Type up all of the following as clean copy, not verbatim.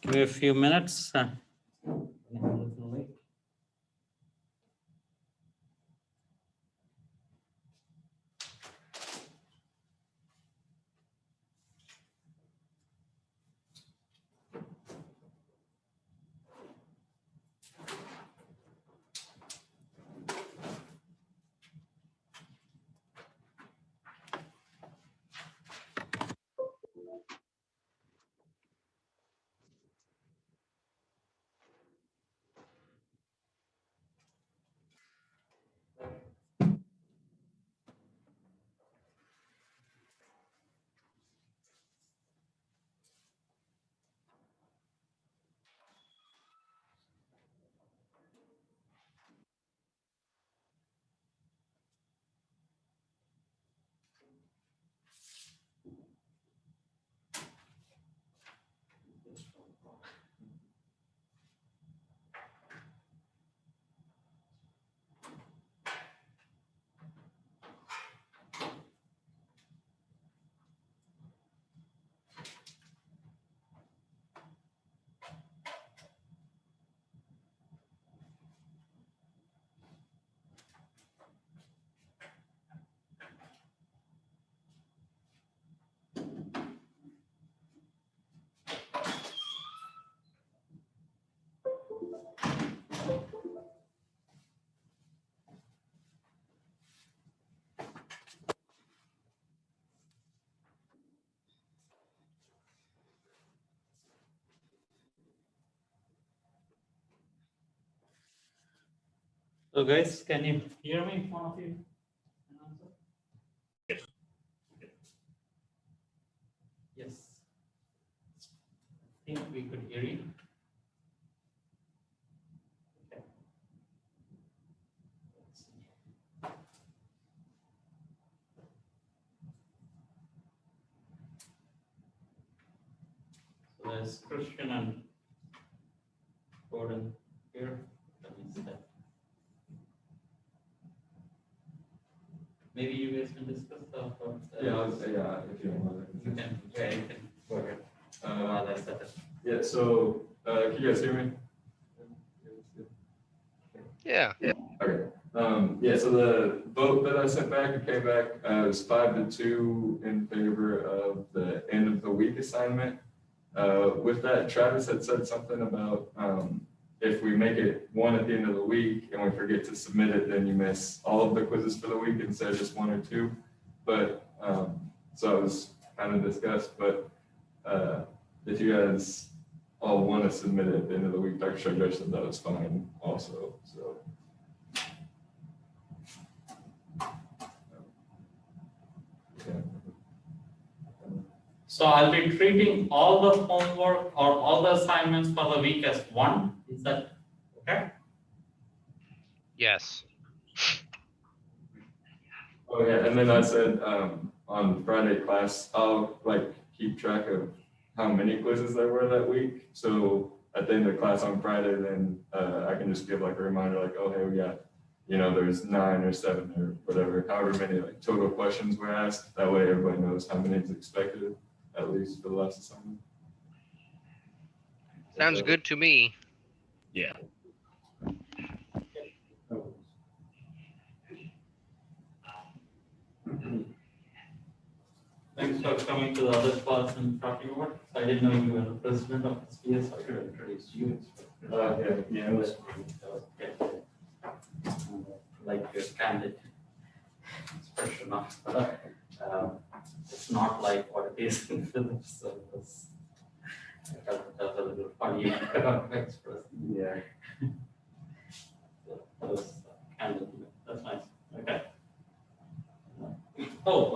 Give me a few minutes. So guys, can you hear me, one of you? Yes. I think we could hear you. Okay. Let's see. So there's Christian and Gordon here. Let me see that. Maybe you guys can discuss the Yeah, if you want. You can, yeah, you can go ahead. That's it. Yeah, so can you guys hear me? Yeah. Okay. Yeah, so the vote that I sent back, it came back was 5-2 in favor of the end of the week assignment. With that, Travis had said something about if we make it one at the end of the week and we forget to submit it, then you miss all of the quizzes for the week instead of just 1 or 2. But so it was kind of discussed, but if you guys all want to submit it at the end of the week, Dr. Shugart said that was fine also. So. So I'll be treating all the homework or all the assignments for the week as one. Is that okay? Yes. Oh yeah, and then I said on Friday class, I'll like keep track of how many quizzes there were that week. So at the end of class on Friday, then I can just give like a reminder, like, oh hey, we got, there's 9 or 7 or whatever, however many like total questions were asked. That way everybody knows how many is expected, at least for the last assignment. Sounds good to me. Yeah. Thanks for coming to the other class and talking about it. I didn't know you were the president of SPHYS. I should have introduced you. Yeah, it was Okay. Like your candid expression of it's not like what it is in physics. So I felt that was a little funny express. yeah. That was candid. That's nice. Okay. Oh,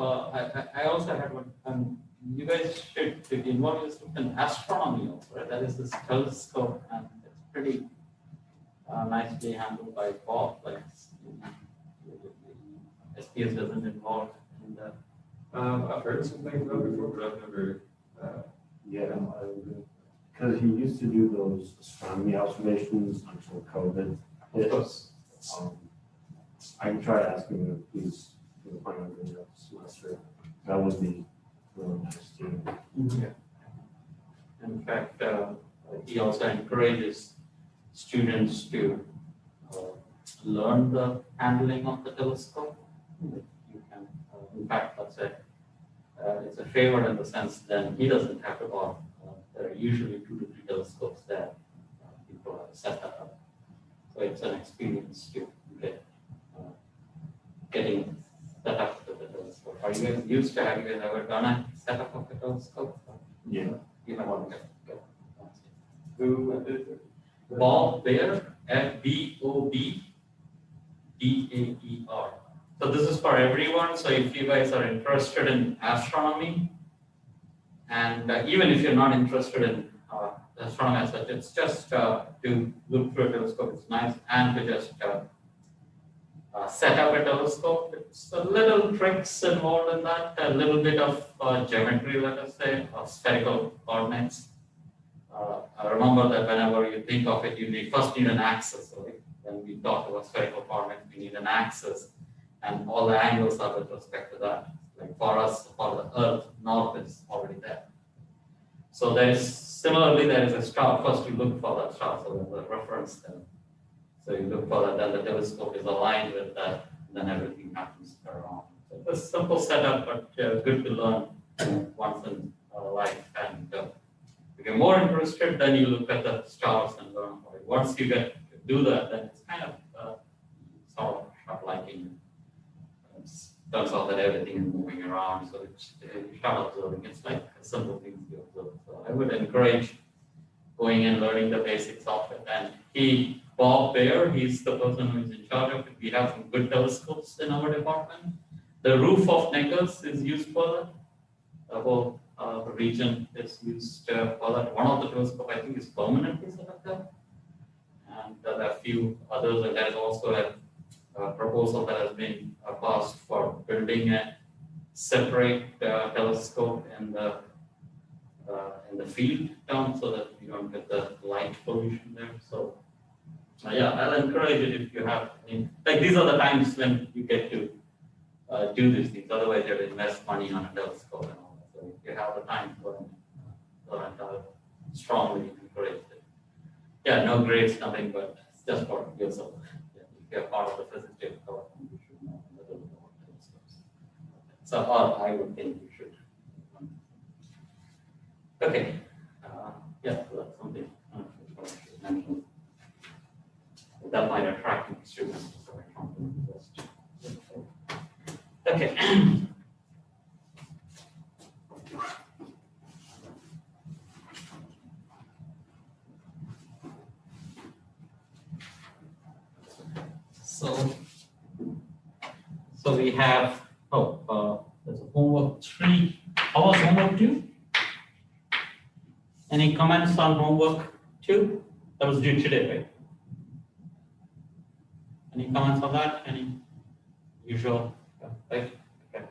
I also had one. You guys should involve yourself in astronomy also, right? That is this telescope, and it's pretty nicely handled by Bob. Like SPS doesn't involve in that. I've heard some things about it before, but I've never. Yeah, because he used to do those astronomy observations until COVID hit. I can try to ask him if he's going to plan on doing that this semester. That would be really nice too. Yeah. In fact, he also encourages students to learn the handling of the telescope. You can, in fact, it's a favor in the sense that he doesn't have to borrow. There are usually 2 to 3 telescopes that people have set up. So it's an experience to get getting set up with the telescope. Are you guys used to, have you guys ever done a setup of a telescope? Yeah. You have one. Who did it? Bob Baer, Bob-Baer. So this is for everyone. So if you guys are interested in astronomy, and even if you're not interested in astronomy as such, it's just to look through a telescope. It's nice, and to just set up a telescope. It's a little tricks involved in that, a little bit of geometry, let us say, of spherical coordinates. I remember that whenever you think of it, you first need an axis. Right? When we talk about spherical coordinates, we need an axis, and all the angles are with respect to that. Like for us, for the Earth, north is already there. So there is a star. First, you look for that star, so there's a reference there. So you look for that, then the telescope is aligned with that, then everything happens around. So it's a simple setup, but good to learn once in life. And if you're more interested, then you look at the stars and learn about it. Once you get to do that, then it's kind of sort of start liking it. It turns out that everything is moving around, so you start observing. It's like a simple thing to observe. So I would encourage going and learning the basics of it. And Bob Baer, he's the person who is in charge of it. We have some good telescopes in our department. The roof of Neckars is used for that. The whole region is used for that. One of the telescopes, I think, is permanently set up there. And there are a few others, and there is also a proposal that has been passed for building a separate telescope in the field down so that you don't get the light pollution there. So yeah, I'll encourage it if you have, like these are the times when you get to do these things. Otherwise, you have to invest money on a telescope and all that. So if you have the time for it, I'll strongly encourage it. Yeah, no grades, nothing, but it's just for yourself. Yeah, if you're part of the physics department, you should know a little bit about telescopes. So I would think you should. Okay. Yeah, so that's something I should mention. That might attract students. Okay. So we have, there's a homework 3. How was homework 2? Any comments on homework 2? That was due today, right? Any comments on that? Any usual, right? Okay.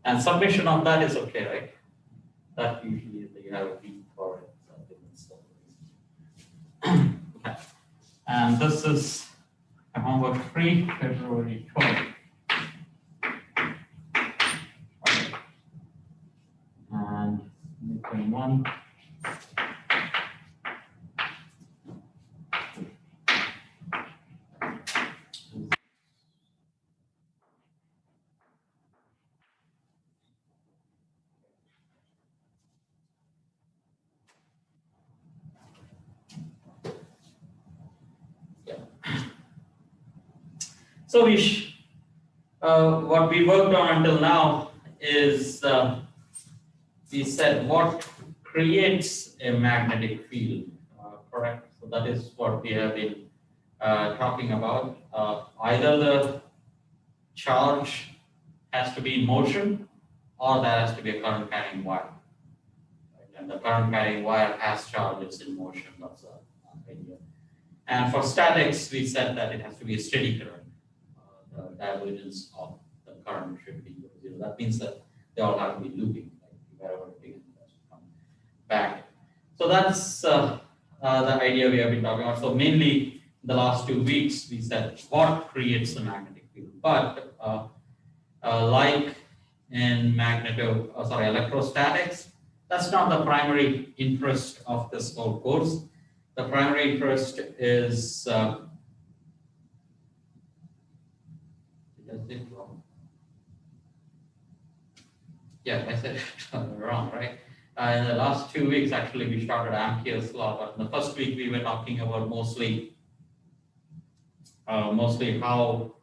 And submission of that is okay, right? That usually you have a week for it. Okay. And this is homework 3, February 12th. And 21. So what we worked on until now is we said what creates a magnetic field, correct? So that is what we have been talking about. Either the charge has to be in motion, or there has to be a current carrying wire. Right? And the current carrying wire has charge, it's in motion. That's an idea. And for statics, we said that it has to be a steady current. The divergence of the current should be 0. That means that they all have to be looping, like wherever it begins to come back. So that's the idea we have been talking about. So mainly the last 2 weeks, we said what creates a magnetic field. But like in electrostatics, that's not the primary interest of this whole course. The primary interest is yeah, I said it wrong, right? In the last 2 weeks, actually, we started Ampere's law, but in the first week, we were talking about mostly how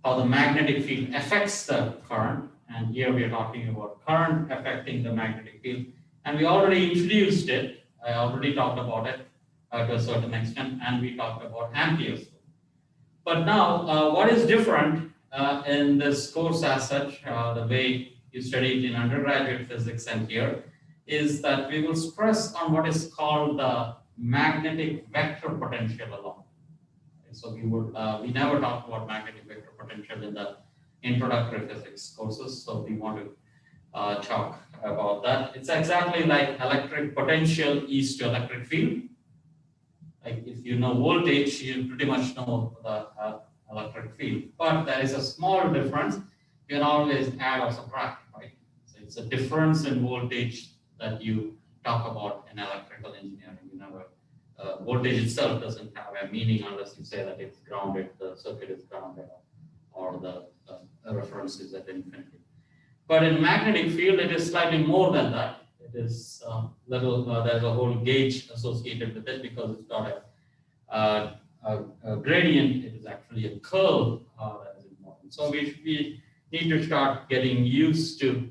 the magnetic field affects the current, and here we are talking about current affecting the magnetic field, and we already introduced it. I already talked about it to a certain extent, and we talked about Ampere's law. But now, what is different in this course as such, the way you studied in undergraduate physics and here, is that we will stress on what is called the magnetic vector potential alone. So we never talked about magnetic vector potential in the introductory physics courses, so we want to talk about that. It's exactly like electric potential is to electric field. Like if you know voltage, you pretty much know the electric field. But there is a small difference. You can always add or subtract, right? So it's a difference in voltage that you talk about in electrical engineering. You never, voltage itself doesn't have a meaning unless you say that it's grounded, the circuit is grounded, or the reference is at infinity. But in magnetic field, it is slightly more than that. It is there's a whole gauge associated with it because it's got a gradient. It is actually a curve that is important. So we need to start getting used to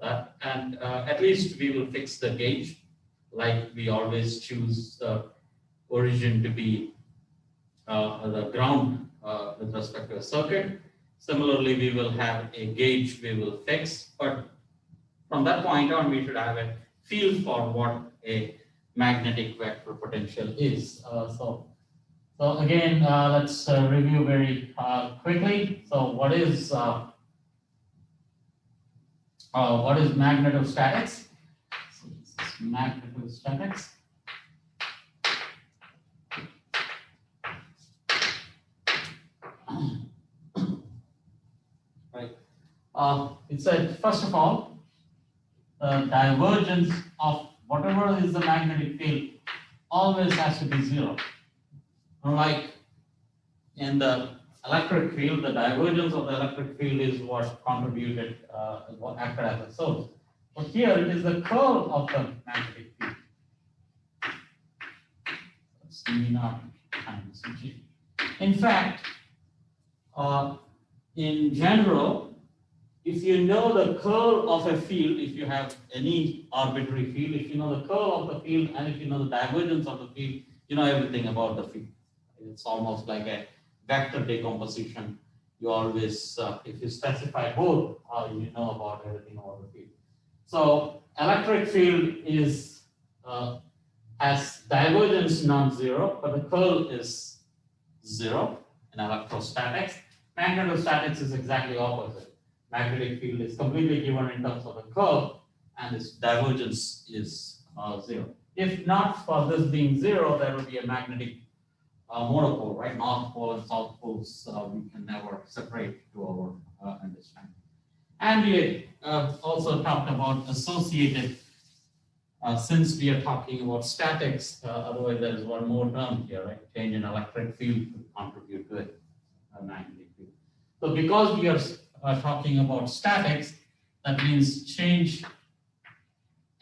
that, and at least we will fix the gauge, like we always choose the origin to be the ground with respect to a circuit. Similarly, we will have a gauge we will fix, but from that point on, we should have a feel for what a magnetic vector potential is. So again, let's review very quickly. So what is magnetostatics? So this is magnetostatics. Right. It said, first of all, the divergence of whatever is the magnetic field always has to be zero. Unlike in the electric field, the divergence of the electric field is what contributed, what acted as a source. But here it is the curl of the magnetic field. That's E naught times G. In fact, in general, if you know the curl of a field, if you have any arbitrary field, if you know the curl of the field and if you know the divergence of the field, you know everything about the field. It's almost like a vector decomposition. You always, if you specify both, you know about everything about the field. So electric field is has divergence non-zero, but the curl is zero in electrostatics. Magnetostatics is exactly opposite. Magnetic field is completely given in terms of the curl, and its divergence is zero. If not for this being zero, there will be a magnetic monopole, right? North pole and south poles we can never separate to our understanding. And we also talked about associated, since we are talking about statics, otherwise there is one more term here, right? Change in electric field to contribute to it, magnetic field. So because we are talking about statics, that means change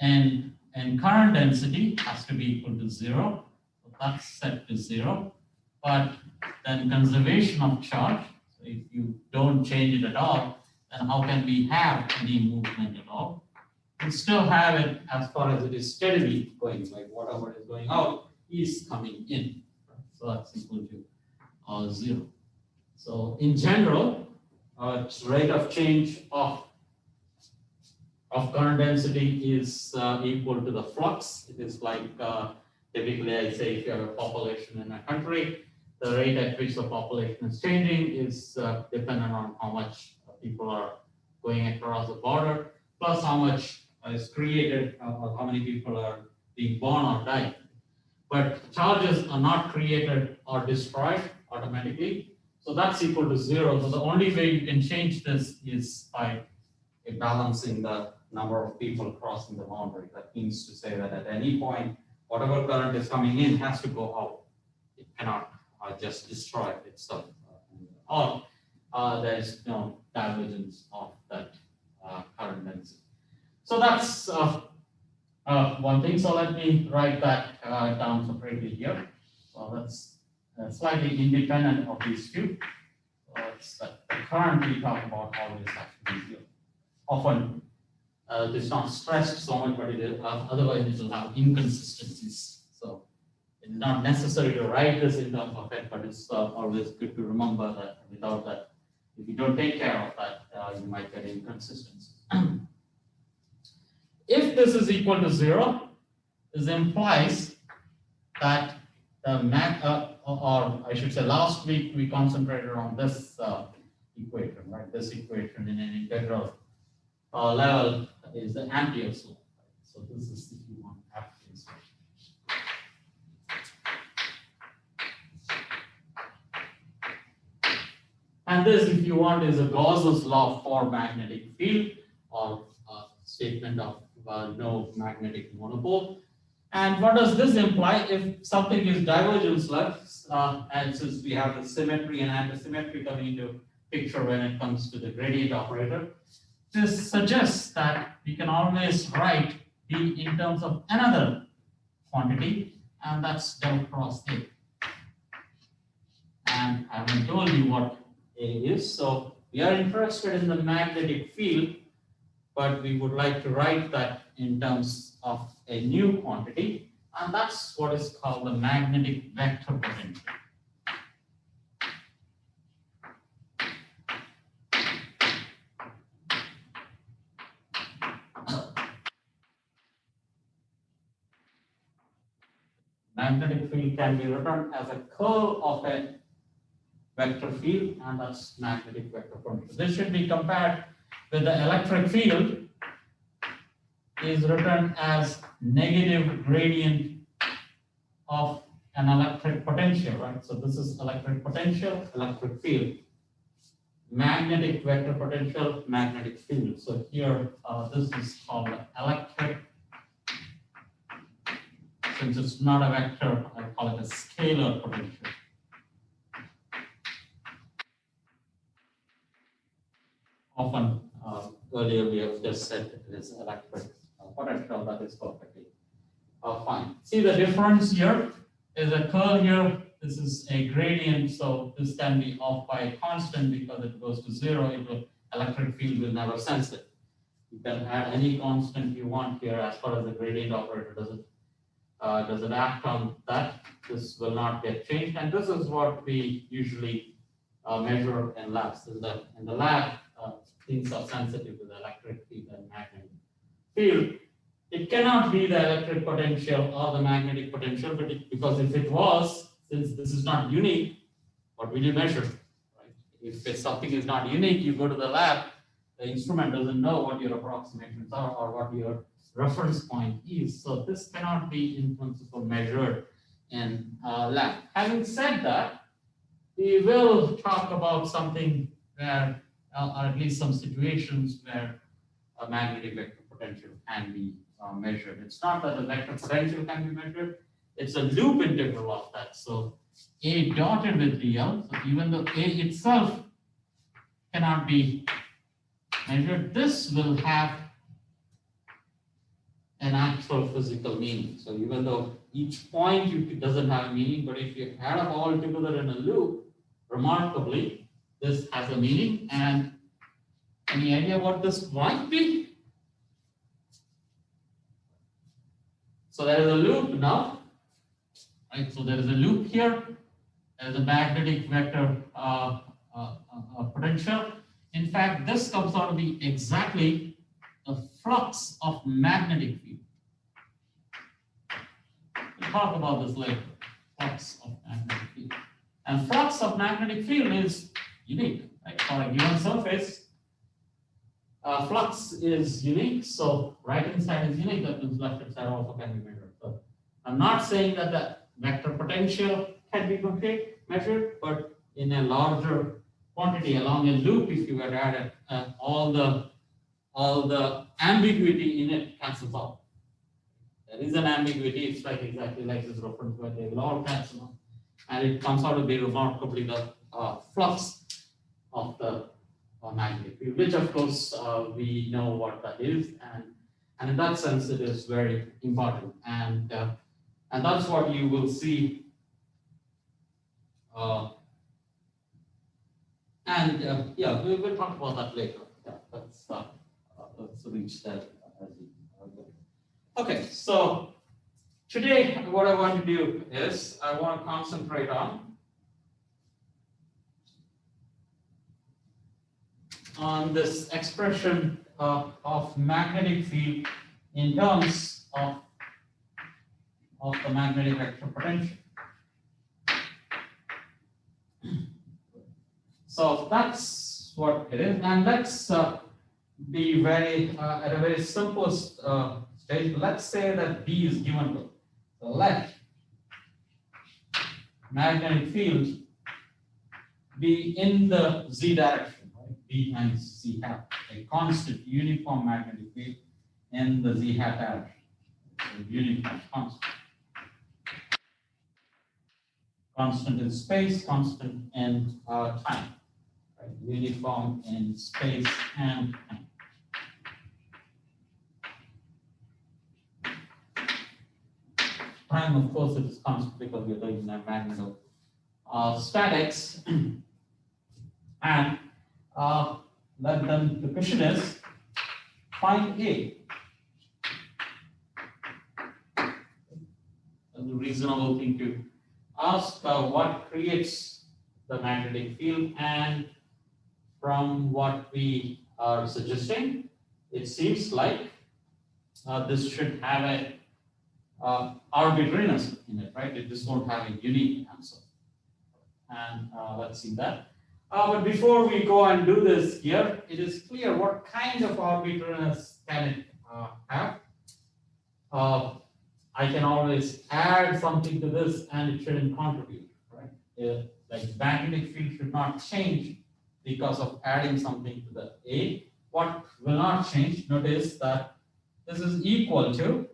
in current density has to be equal to zero. So that's set to zero. But then conservation of charge, so if you don't change it at all, then how can we have any movement at all? We still have it as far as it is steadily going, like whatever is going out is coming in. So that's equal to zero. So in general, rate of change of current density is equal to the flux. It is like typically I say if you have a population in a country, the rate at which the population is changing is dependent on how much people are going across the border, plus how much is created, or how many people are being born or dying. But charges are not created or destroyed automatically. So that's equal to zero. So the only way you can change this is by balancing the number of people crossing the boundary. That means to say that at any point, whatever current is coming in has to go out. It cannot just destroy itself. Or there is no divergence of that current density. So that's one thing. So let me write that down separately here. So that's slightly independent of these two. So it's the current we talk about always has to be zero. Often it is not stressed so much, but it is, otherwise it will have inconsistencies. So it's not necessary to write this in terms of it, but it's always good to remember that without that, if you don't take care of that, you might get inconsistencies. If this is equal to 0, this implies that the or I should say last week we concentrated on this equation, right? This equation in an integral level is the Ampere's law. So this is if you want Ampere's law. And this, if you want, is a Gauss's law for magnetic field, or a statement of no magnetic monopole. And what does this imply? If something is divergence-less, and since we have the symmetry and antisymmetry coming into picture when it comes to the gradient operator, this suggests that we can always write B in terms of another quantity, and that's del cross A. And I haven't told you what A is, so we are interested in the magnetic field, but we would like to write that in terms of a new quantity, and that's what is called the magnetic vector potential. Magnetic field can be written as a curl of a vector field, and that's magnetic vector potential. This should be compared with the electric field is written as negative gradient of an electric potential, right? So this is electric potential, electric field, magnetic vector potential, magnetic field. So here, this is called electric. Since it's not a vector, I call it a scalar potential. Often, earlier we have just said it is electric potential. That is perfectly fine. See the difference here is a curl here. This is a gradient, so this can be off by a constant because it goes to 0. It will, electric field will never sense it. You can add any constant you want here as far as the gradient operator does it act on that. This will not get changed, and this is what we usually measure in labs. In the lab, things are sensitive to the electric field and magnetic field. It cannot be the electric potential or the magnetic potential, but because if it was, since this is not unique, what will you measure? Right? If something is not unique, you go to the lab, the instrument doesn't know what your approximations are or what your reference point is. So this cannot be in principle measured in lab. Having said that, we will talk about something where, or at least some situations where a magnetic vector potential can be measured. It's not that the vector potential can be measured, it's a loop integral of that. So A dotted with dl, so even though A itself cannot be measured, this will have an actual physical meaning. So even though each point doesn't have meaning, but if you add up all together in a loop, remarkably, this has a meaning. And any idea what this might be? So there is a loop now, right? So there is a loop here. There is a magnetic vector potential. In fact, this comes out to be exactly the flux of magnetic field. We'll talk about this later. Flux of magnetic field. And flux of magnetic field is unique, right? For a given surface, flux is unique, so right hand side is unique, that means left hand side also can be measured. So I'm not saying that the vector potential can be measured, but in a larger quantity along a loop, if you were to add all the all the ambiguity in it cancels out. There is an ambiguity, it's like exactly like this reference where they will all cancel out. And it comes out to be remarkably the flux of the magnetic field, which of course we know what that is, and in that sense it is very important, and that's what you will see, yeah, we will talk about that later. Yeah, let's reach that. Okay, so today what I want to do is I want to concentrate on this expression of magnetic field in terms of the magnetic vector potential. So that's what it is, and let's be very at a very simplest stage. Let's say that B is given to. So let magnetic field be in the z direction, right? B times z hat, a constant uniform magnetic field in the z hat direction. So uniform, constant in space, constant in time, right? Uniform in space and time. Time, of course, it is constant because we are doing magnetostatics. And then the question is, find A. A reasonable thing to ask what creates the magnetic field, and from what we are suggesting, it seems like this should have a arbitrariness in it, right? It just won't have a unique answer. And let's see that. But before we go and do this here, it is clear what kind of arbitrariness can it have. I can always add something to this and it shouldn't contribute, right? Like magnetic field should not change because of adding something to the A. What will not change, notice that this is equal to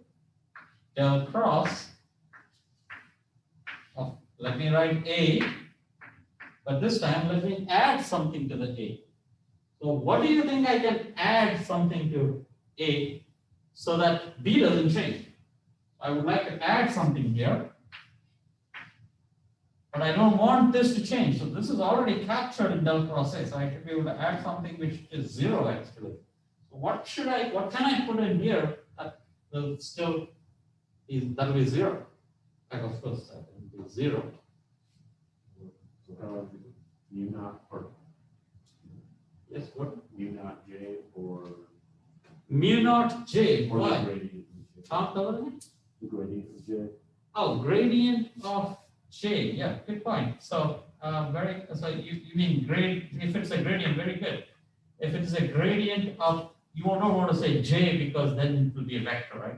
del cross of, let me write A, but this time let me add something to the A. So what do you think I can add something to A so that B doesn't change? I would like to add something here, but I don't want this to change. So this is already captured in del cross A, so I should be able to add something which is 0 actually. So what can I put in here that will still that will be 0? Like, of course, that will be 0. U naught or Yes, what? U naught J or Mu naught J. or the Why? gradient of J. Talk about it. The gradient of J. Oh, gradient of J. Yeah, good point. So, so you mean grade? If it's a gradient, very good. If it's a gradient of, you don't want to say J because then it will be a vector, right?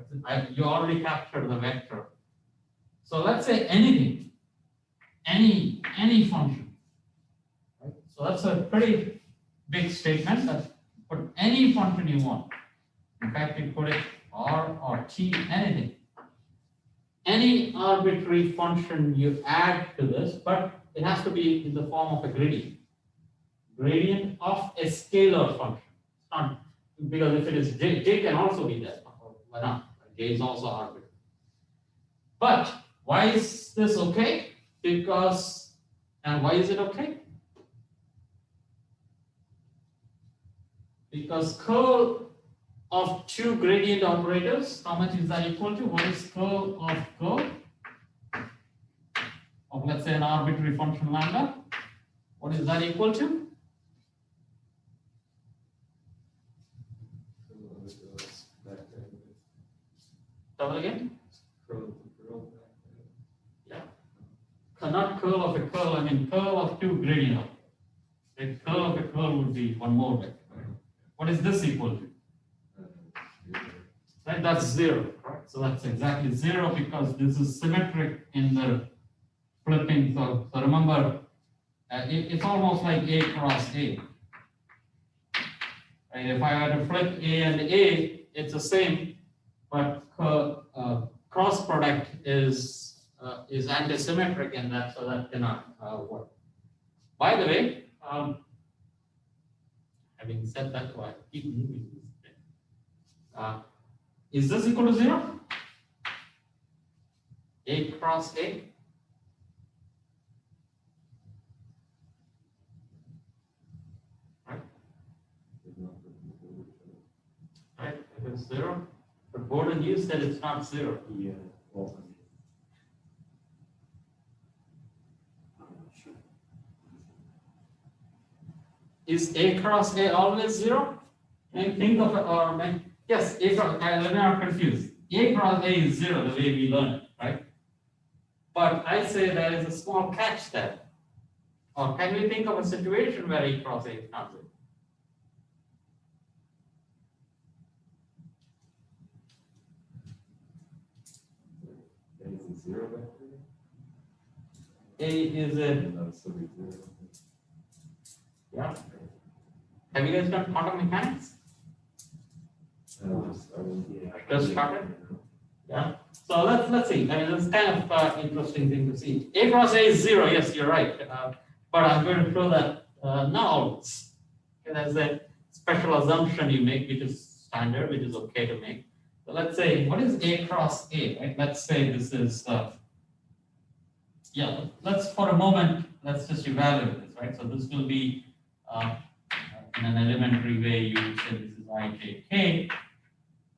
You already captured the vector. So let's say anything, any function. Right? So that's a pretty big statement. That put any function you want. In fact, you put it R or T, anything. Any arbitrary function you add to this, but it has to be in the form of a gradient. Gradient of a scalar function. It's not, because if it is J can also be there. Why not? J is also arbitrary. But why is this okay? Because, and why is it okay? Because curl of two gradient operators, how much is that equal to? What is curl of, let's say, an arbitrary function lambda? What is that equal to? Double again? Yeah. Not curl of a curl, I mean curl of two gradient operators. A curl of a curl would be one more vector. What is this equal to? Right, that's 0, right? So that's exactly 0 because this is symmetric in the flipping. So remember, it's almost like A cross A. Right? If I were to flip A and A, it's the same, but cross product is antisymmetric, and that so that cannot work. By the way, having said that, I keep moving this thing. Is this equal to 0? A cross A? Right, if it's 0, but Gordon, you said it's not 0. Yeah, well, I'm not sure. Is A cross A always 0? Can you think of it, or yes, A cross, let me not confuse. A cross A is 0 the way we learn it, right? But I say there is a small catch there. Or can we think of a situation where A cross A is not 0? Is it 0 back A is a, there? No, it's still be 0. yeah. Have you guys done quantum mechanics? Yeah. Just started? Yeah. So let's see. I mean, it's kind of interesting thing to see. A cross A is 0. Yes, you're right. But I'm going to throw that not always. Okay, there's a special assumption you make, which is standard, which is okay to make. So let's say, what is A cross A? Right? Let's say this is, yeah. Let's for a moment, let's just evaluate this, right? So this will be in an elementary way. You would say this is IJK,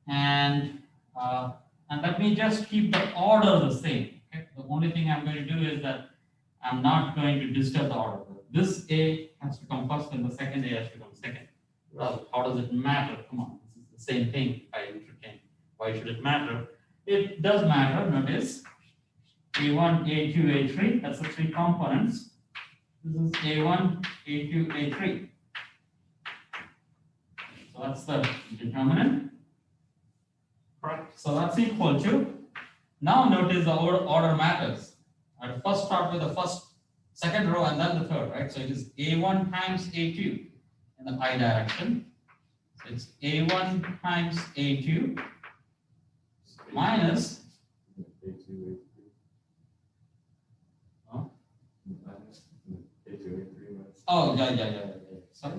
and let me just keep the order the same. Okay? The only thing I'm going to do is that I'm not going to disturb the order. This A has to come first, and the second A has to come second. Well, how does it matter? Come on, this is the same thing. I entertain. Why should it matter? It does matter. Notice A1, A2, A3. That's the 3 components. This is A1, A2, A3. So that's the determinant. Correct. So that's equal to. Now notice the order matters. I'll first start with the second row and then the third, right? So it is A1 times A2 in the I direction. So it's A1 times A2 minus. A2, A3. Oh, A2, A3 minus. oh yeah. Sorry.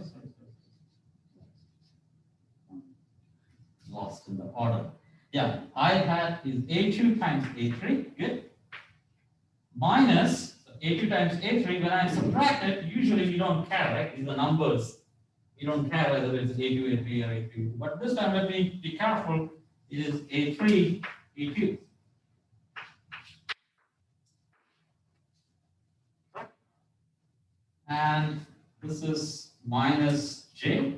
Lost in the order. Yeah, I had is A2 times A3, good. Minus A2 times A3, when I subtract it, usually we don't care, right? These are numbers. You don't care whether it's A2, A3, or A2. But this time, let me be careful. It is A3, A2. And this is minus J.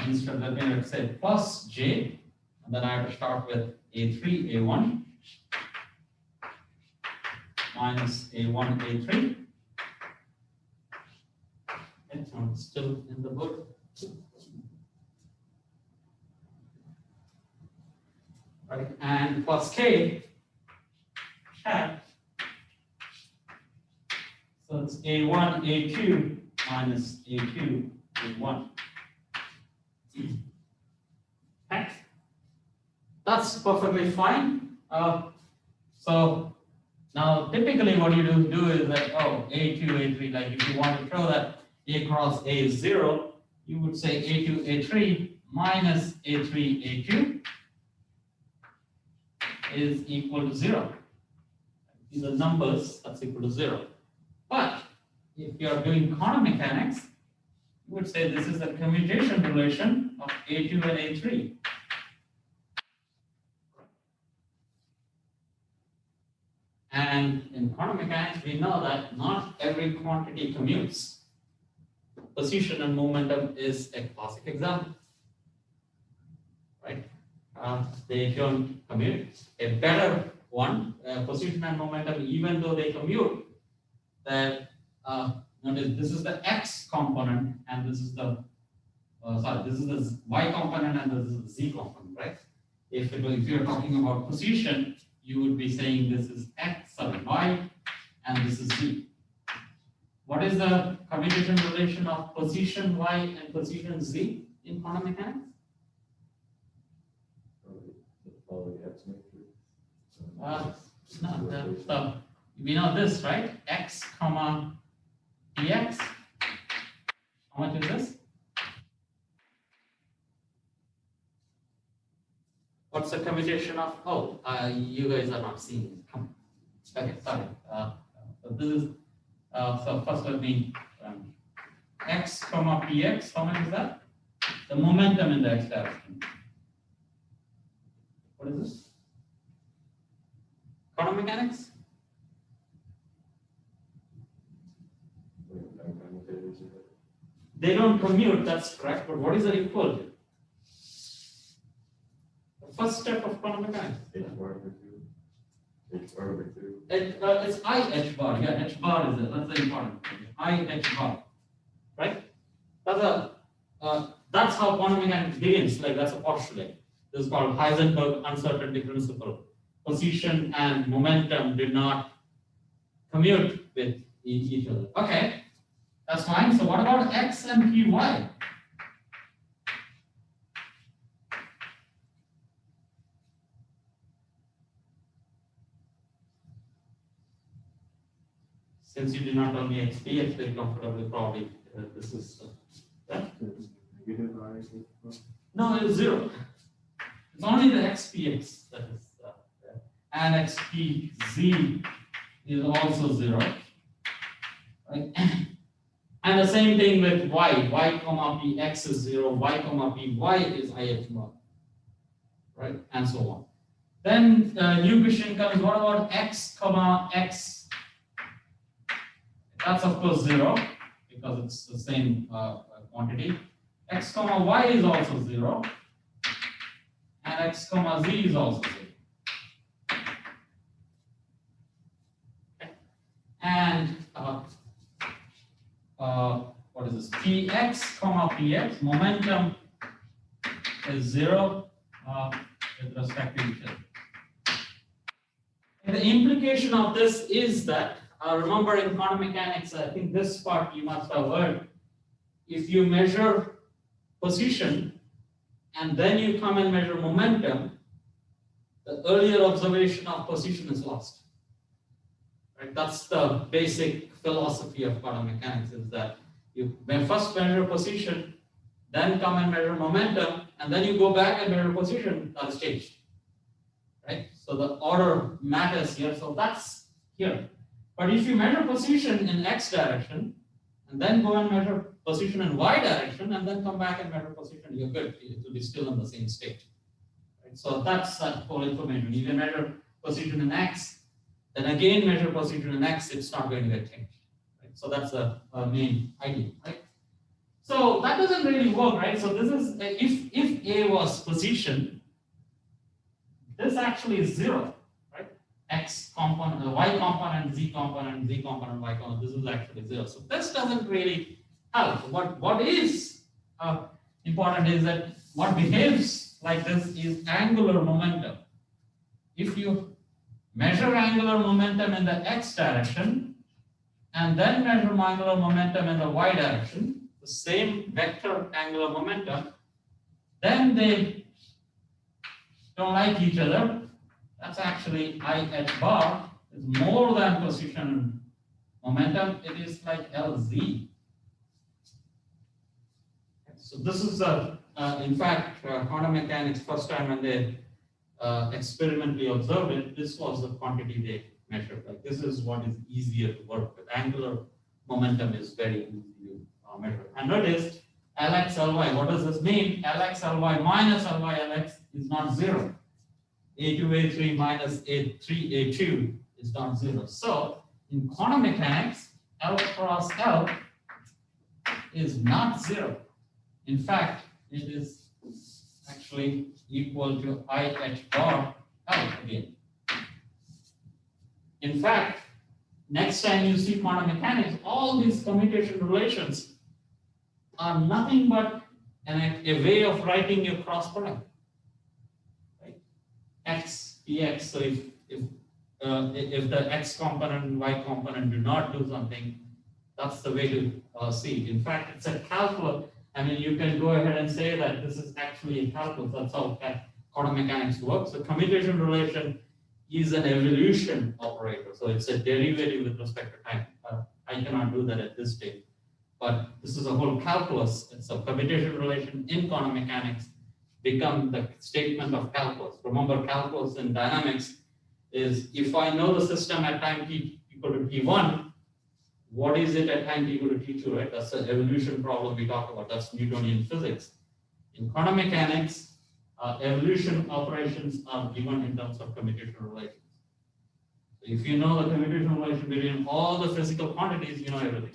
Instead, let me say plus J. And then I have to start with A3, A1 minus A1, A3. Okay, so it's still in the book. Right, and plus K hat. So it's A1, A2 minus A2, A1. Okay. That's perfectly fine. So now typically what you do is that, oh, A2, A3, like if you want to throw that A cross A is 0, you would say A2, A3 minus A3, A2 is equal to 0. These are numbers, that's equal to 0. But if you are doing quantum mechanics, you would say this is the commutation relation of A2 and A3. And in quantum mechanics, we know that not every quantity commutes. Position and momentum is a classic example, right? They don't commute. A better one, position and momentum, even though they commute, that notice this is the x component and this is the this is the y component and this is the z component, right? If you're talking about position, you would be saying this is x, y, and this is z. What is the commutation relation of position y and position z? in quantum mechanics? Follow the X matrix. No, so we know this, right? X comma dx. How much is this? What's the commutation of? Oh, you guys are not seeing it. Come. Okay, sorry. So this is so first let me x comma px. How much is that? The momentum in the x direction. What is this? Quantum mechanics? They don't commute, that's correct, but what is it equal to? The first step of quantum mechanics. H bar over 2. H bar over 2. It's I h bar, yeah, h bar is it, that's the important thing. I h bar, right? That's how quantum mechanics begins, like that's a postulate. This is called Heisenberg uncertainty principle. Position and momentum do not commute with each other. Okay, that's fine. So what about x and py? Since you did not tell me xp, it's very comfortably probably this is Negative or equal to? no, it's 0. It's only the xpx that is there. And xpz is also 0. Right? And the same thing with y comma px is 0, y comma py is ih bar, right? And so on. Then new question comes, what about x comma x? That's of course 0 because it's the same quantity. X comma y is also 0. And x comma z is also 0. Okay. And what is this? Px comma px, momentum is 0 with respect to each other. And the implication of this is that, remember in quantum mechanics, I think this part you must have heard, if you measure position and then you come and measure momentum, the earlier observation of position is lost. Right? That's the basic philosophy of quantum mechanics, is that you first measure position, then come and measure momentum, and then you go back and measure position, that's changed. Right? So the order matters here, so that's here. But if you measure position in x direction, and then go and measure position in y direction, and then come back and measure position, you're good. It will be still in the same state. Right? So that's that whole information. You can measure position in x, then again measure position in x, it's not going to get changed. Right? So that's the main idea. Right? So that doesn't really work, right? So this is, if A was position, this actually is 0. X component, y component, z component, y component, this is actually 0. So this doesn't really help. What is important is that what behaves like this is angular momentum. If you measure angular momentum in the x direction and then measure angular momentum in the y direction, the same vector angular momentum, then they don't like each other. That's actually ih bar is more than position momentum. It is like LZ. So this is in fact, quantum mechanics first time when they experimentally observed it, this was the quantity they measured. Like this is what is easier to work with. Angular momentum is very easy to measure. And notice Lx Ly. What does this mean? Lx Ly minus Ly Lx is not 0. A2, A3 minus A3, A2 is not 0. So in quantum mechanics, L cross L is not 0. In fact, it is actually equal to ih bar L again. In fact, next time you see quantum mechanics, all these commutation relations are nothing but a way of writing your cross product. X, px, so if the x component and y component do not do something, that's the way to see it. In fact, it's a calculus, I mean, you can go ahead and say that this is actually a calculus. That's how quantum mechanics works. So commutation relation is an evolution operator. So it's a derivative with respect to time. I cannot do that at this stage. But this is a whole calculus. And so commutation relation in quantum mechanics become the statement of calculus. Remember, calculus in dynamics is if I know the system at time t equal to t1, what is it at time t equal to t2, right? That's the evolution problem we talk about. That's Newtonian physics. In quantum mechanics, evolution operations are given in terms of commutation relations. So if you know the commutation relation between all the physical quantities, you know everything.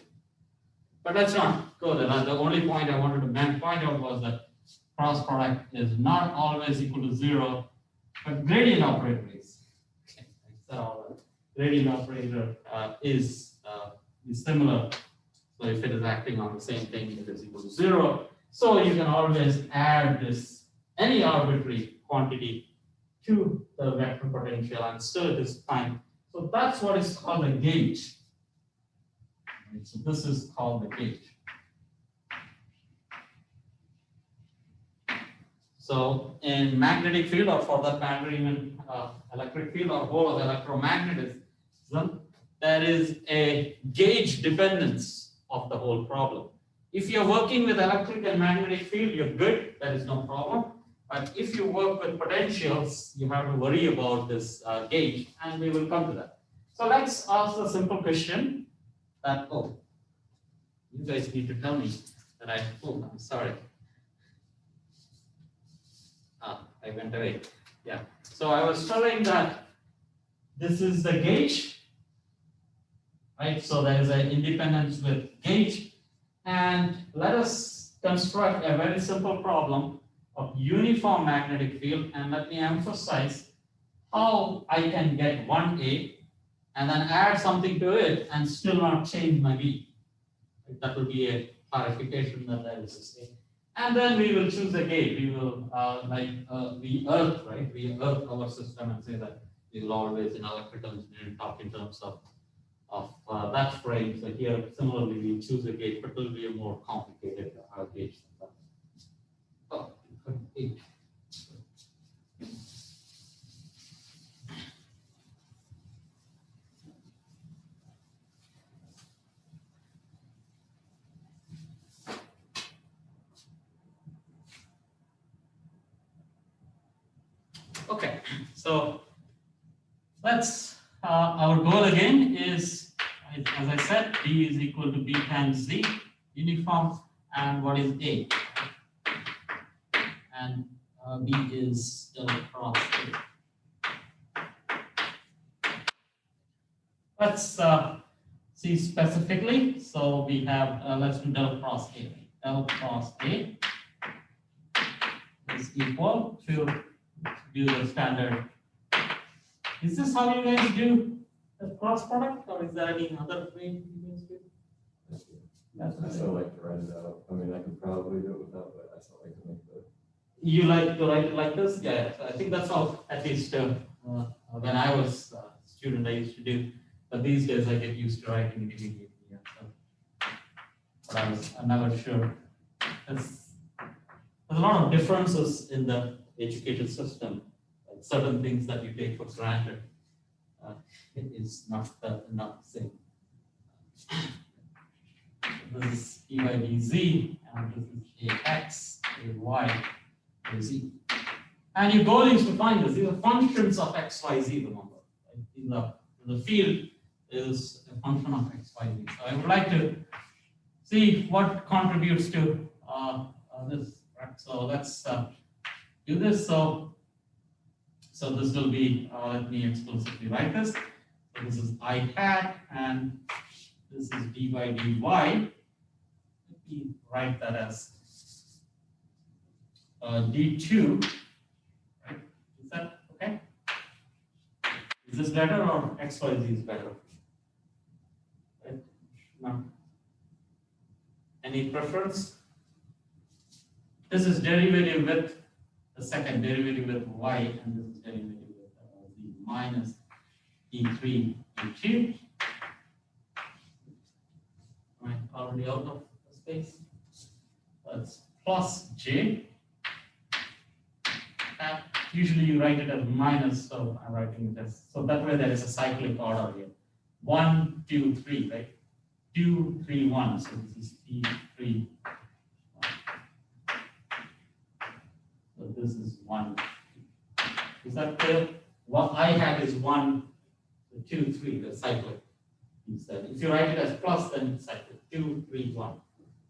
But let's not go there. The only point I wanted to point out was that cross product is not always equal to 0, but gradient operator is. Okay. So gradient operator is similar. So if it is acting on the same thing, it is equal to 0. So you can always add this any arbitrary quantity to the vector potential and still it is fine. So that's what is called a gauge. Right, so this is called the gauge. So in magnetic field, or for that matter even electric field or whole of electromagnetism, there is a gauge dependence of the whole problem. If you're working with electric and magnetic field, you're good, there is no problem. But if you work with potentials, you have to worry about this gauge, and we will come to that. So let's ask a simple question that, oh, you guys need to tell me that I'm sorry. I went away. Yeah. So I was telling that this is the gauge, right? So there is an independence with gauge. And let us construct a very simple problem of uniform magnetic field. And let me emphasize how I can get 1A and then add something to it and still not change my B. That will be a clarification that there is a state. And then we will choose a gauge. We will, we earth, right? We earth our system and say that we will always in electrical engineering talk in terms of that frame. So here, similarly, we choose a gauge, but it will be a more complicated gauge than that. Oh, 8. Okay, so let's, our goal again is, as I said, D is equal to B times Z, uniform, and what is A? And B is del cross A. Let's see specifically. So we have, let's do del cross A. Del cross A is equal to, do the standard. Is this how you guys do the cross product, or is there any other way you guys do? I still like to write it out. I mean, I could probably do it without, but I still like to make it. You like to write it like this? Yeah, so I think that's how, at least when I was a student, I used to do. But these days, I get used to writing it immediately. Yeah, so. But I'm never sure. There's a lot of differences in the education system. Like certain things that you take for granted, it is not the same. This is E by dz, and this is ax, ay, az. And your goal is to find this. These are functions of x, y, z, remember. Right? In the field is a function of x, y, z. So I would like to see what contributes to this. Right? So let's do this. So this will be, let me explicitly write this. So this is I hat, and this is d by dy. Let me write that as d2. Right? Is that okay? Is this better, or x, y, z is better? Right? No. Any preference? This is derivative with the second derivative with y, and this is derivative with z minus d3 d2. Am I already out of the space? that's plus j. And usually you write it as minus, so I'm writing it as, so that way there is a cyclic order here. 1, 2, 3, right? 2, 3, 1. So this is T, 3, 1. So this is 1. Is that clear? What I have is 1, 2, 3, the cyclic. Instead, if you write it as plus, then it's cyclic. 2, 3, 1.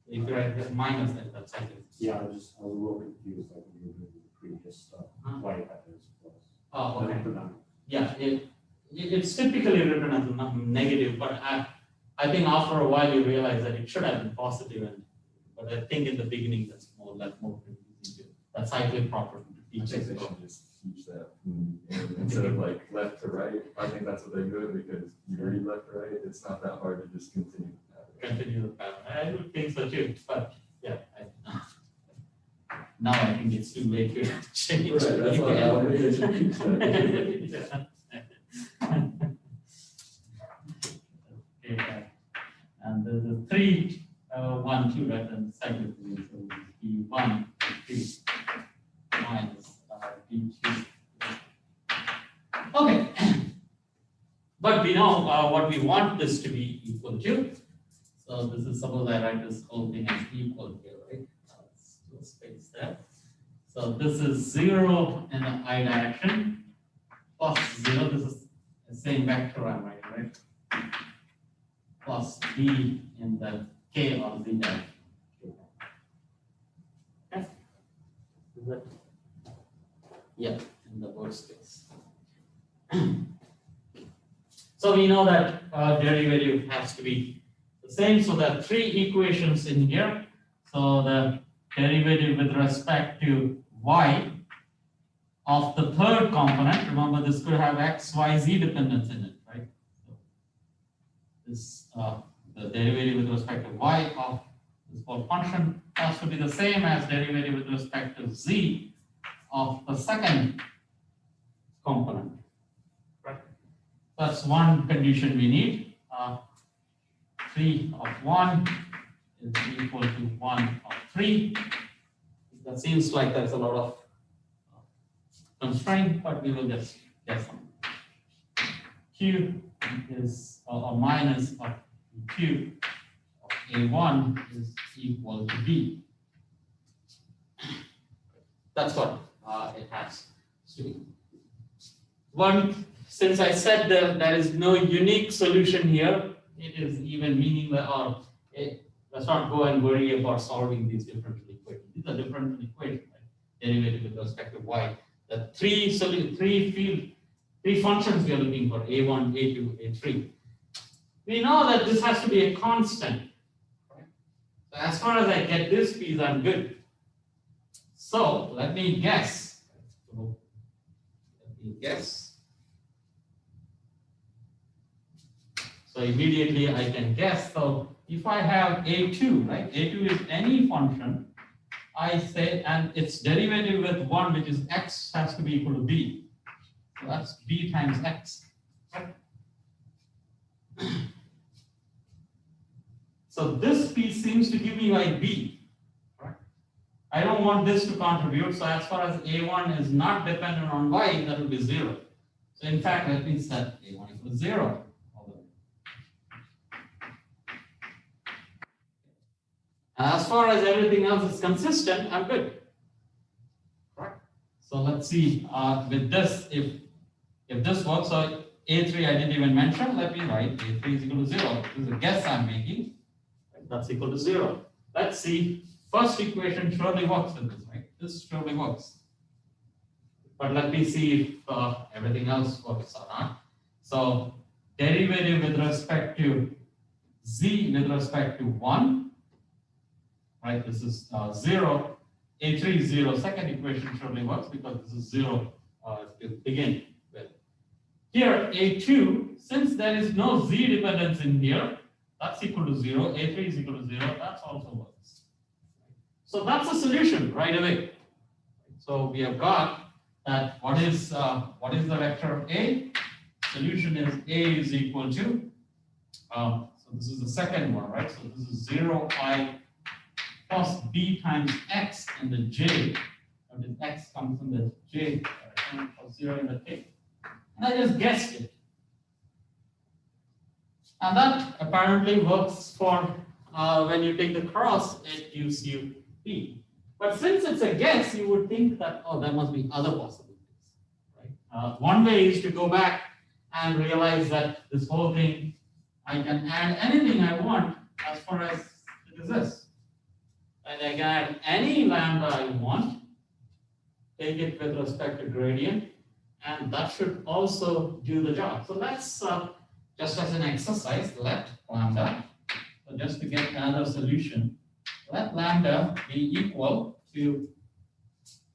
If you write it as minus, then that's cyclic. Yeah, I was a little confused, like when you were doing the previous stuff, why you had this plus. Oh, Then okay. I put down- Yeah, it's typically written as a negative, but I think after a while you realize that it should have been positive, but I think in the beginning that's more confusing. That cyclic property I teaches think they about. should just teach that instead of like left to right. I think that's what they do because you read left to right. It's not that hard to just continue. Continue the pattern. I would think so too, but yeah. Now I think it's too late to change. Right, that's why I think they should teach that. Okay, and the 3, 1, 2, right? And cyclic, so B1, 3 minus B2. Okay, but we know what we want this to be equal to. So this is, suppose I write this whole thing as equal here, right? Let's do a space there. So this is 0 in the I direction, plus 0. This is the same vector I'm writing, right? Plus b in the k or z direction. Okay. Is that? Yeah, in the workspace. So we know that derivative has to be the same. So there are 3 equations in here. So the derivative with respect to y of the third component. Remember, this could have x, y, z dependence in it, right? So this the derivative with respect to y of this whole function has to be the same as derivative with respect to z of the second component. Right? That's one condition we need. 3 of 1 is equal to 1 of 3. That seems like there's a lot of constraint, but we will just get some. Q is or minus of Q of A1 is equal to B. That's what it has to be. One, since I said that there is no unique solution here, it is even meaningless, or let's not go and worry about solving these differential equations. These are differential equations, right? Derivative with respect to y. The three functions we are looking for, a1, a2, a3. We know that this has to be a constant. Right? So as far as I get this piece, I'm good. So let me guess. So immediately I can guess. So if I have a2, right? A2 is any function. I say, and its derivative with 1, which is x, has to be equal to b. So that's b times x. Right? So this piece seems to give me like b. Right? I don't want this to contribute. So as far as a1 is not dependent on y, that will be 0. So in fact, that means that a1 equals 0. As far as everything else is consistent, I'm good. Right? So let's see with this, if this works. So a3 I didn't even mention. Let me write a3 is equal to 0. This is a guess I'm making. That's equal to 0. Let's see. First equation surely works with this, right? This surely works. But let me see if everything else works or not. So derivative with respect to z with respect to 1. Right, this is 0, a3 is 0. Second equation surely works because this is 0 to begin with. Here, a2, since there is no z dependence in here, that's equal to 0. A3 is equal to 0. That also works. So that's the solution right away. So we have got that. What is the vector of a? Solution is a is equal to. So this is the second one, right? So this is 0, I. plus b times x in the j, or this x comes in the j, or 0 in the k. And I just guessed it. And that apparently works for when you take the cross, it gives you b. But since it's a guess, you would think that, oh, there must be other possibilities, right? One way is to go back and realize that this whole thing, I can add anything I want as far as it exists. And I can add any lambda I want, take it with respect to gradient, and that should also do the job. So let's, just as an exercise, let lambda, so just to get another solution, let lambda be equal to,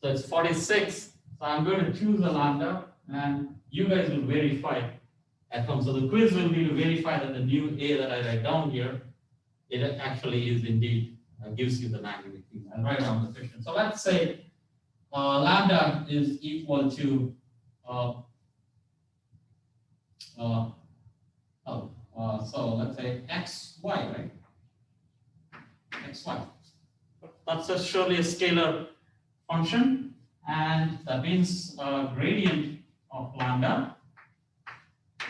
so it's 46. So I'm going to choose a lambda, and you guys will verify at home. So the quiz will be to verify that the new a that I write down here, it actually is indeed gives you the magnetic field. I'll write down the coefficient. So let's say lambda is equal to so let's say xy, right? Xy. That's just surely a scalar function, and that means gradient of lambda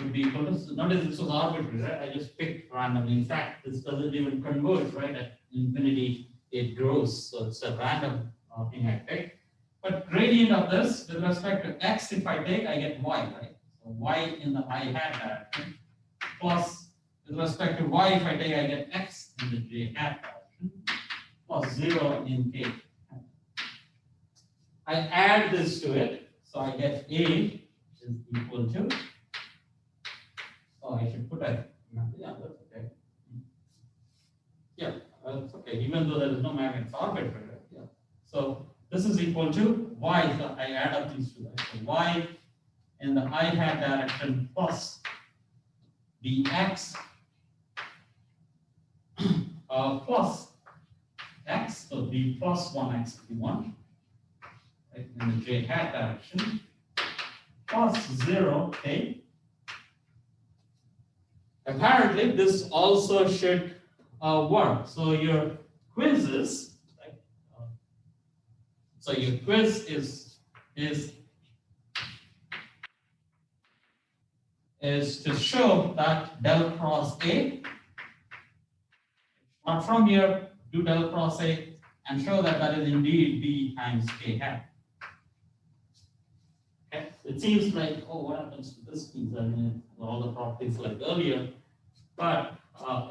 would be equal to, notice this was arbitrary, right? I just picked randomly. In fact, this doesn't even converge, right? At infinity, it grows. So it's a random thing I picked. But gradient of this with respect to x, if I take, I get y, right? So y in the I hat direction, plus with respect to y, if I take, I get x in the j hat direction, plus 0 in k. I add this to it, so I get a is equal to, oh, I should put a, yeah, that's okay. Yeah, that's okay, even though there is no magnet, it's arbitrary, right? Yeah. So this is equal to y, so I add up these two, right? So y in the I hat direction plus dx plus x, so d plus 1x if you want, right, in the j hat direction, plus 0 k. Apparently, this also should work. So your quizzes, right? So your quiz is to show that del cross A. Not from here, do del cross A and show that that is indeed B times K hat. Okay, it seems like, oh, what happens to this piece? I mean, all the properties like earlier, but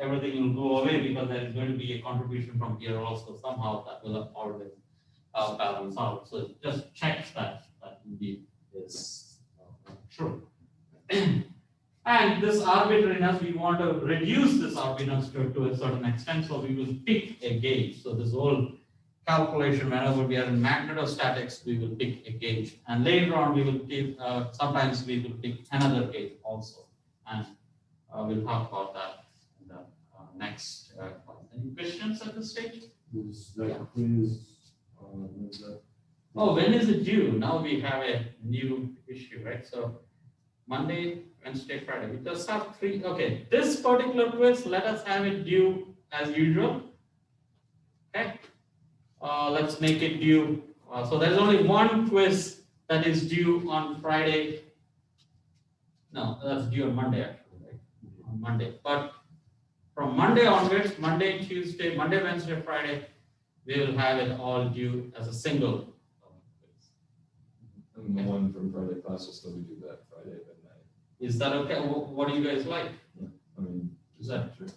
everything will go away because there is going to be a contribution from here also. Somehow that will always balance out. So just check that indeed is true. And this arbitrariness, we want to reduce this arbitrariness to a certain extent, so we will pick a gauge. So this whole calculation, whenever we are in magnetostatics, we will pick a gauge. And later on, we will pick, sometimes we will pick another gauge also. And we'll talk about that in the next class. Any questions at this stage? Is that quiz, Oh, when is it due? Now we have a new issue, right? So Monday, Wednesday, Friday. We just have 3. Okay, this particular quiz, let us have it due as usual. Okay. Let's make it due. So there's only one quiz that is due on Friday. No, that's due on Monday actually, right? On Monday. But from Monday onwards, Monday, Tuesday, Monday, Wednesday, Friday, we will have it all due as a single quiz. And the one from Friday class will still be due that Friday at night. Is that okay? What do you guys like? I mean, Is that sure.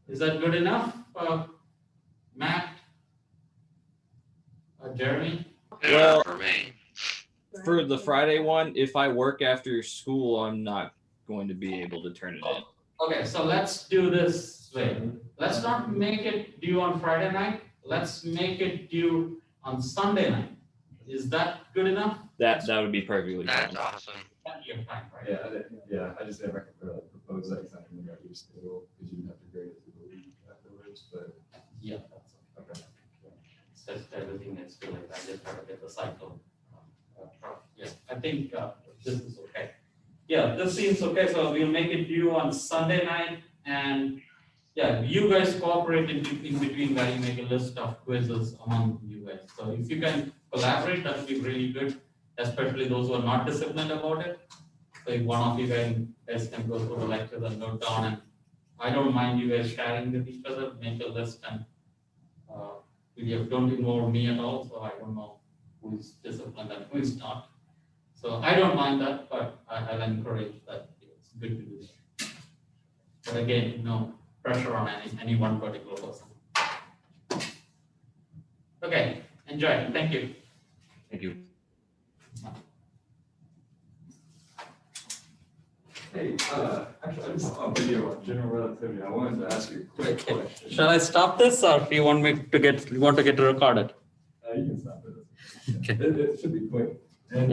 Is that good enough, Matt? Jeremy? Well, for me. For the Friday one, if I work after school, I'm not going to be able to turn it in. Okay, so let's do this way. Let's not make it due on Friday night. Let's make it due on Sunday night. Is that good enough? That would be perfectly That's fine. awesome. Plenty of time, right? I just didn't propose that because I haven't got your schedule because you'd have to grade it through the week afterwards, but. Yeah, that's okay. It's just everything is still like I just have to get the cycle. Yeah, I think this is okay. Yeah, this seems okay. So we'll make it due on Sunday night, and Yeah, you guys cooperate in between where you make a list of quizzes among you guys. So if you can collaborate, that would be really good, especially those who are not disciplined about it. So if one of you guys can go through the lectures and note down, and I don't mind you guys sharing with each other, make a list and PDF. Don't involve me at all, so I don't know who is disciplined and who is not. So I don't mind that, but I'll encourage that. It's good to do that. But again, no pressure on any one particular person. Okay, enjoy. Thank you. Thank you. Hey, actually, I just saw a video on general relativity. I wanted to ask you a quick question. Shall I stop this, or do you want to get recorded? You can stop it. It should be quick. And